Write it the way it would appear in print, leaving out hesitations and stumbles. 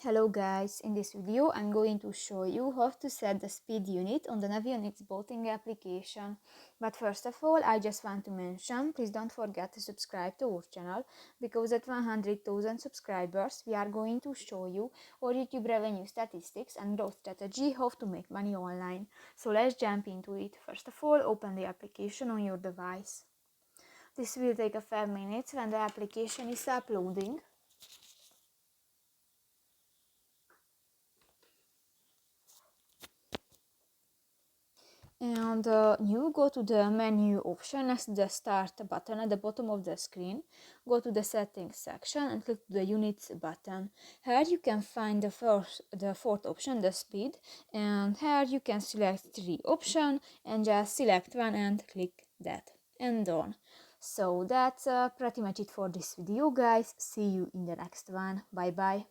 Hello guys, in this video I'm going to show you how to set the speed unit on the Navionics Boating application. But first of all, I just want to mention, please don't forget to subscribe to our channel, because at 100,000 subscribers we are going to show you our YouTube revenue statistics and growth strategy, how to make money online. So let's jump into it. First of all, open the application on your device. This will take a few minutes when the application is uploading. And you go to the menu option as the start button at the bottom of the screen. Go to the settings section and click the units button. Here you can find the fourth option, the speed, and here you can select 3 options and just select one and click that and done. So that's pretty much it for this video, guys. See you in the next one. Bye bye.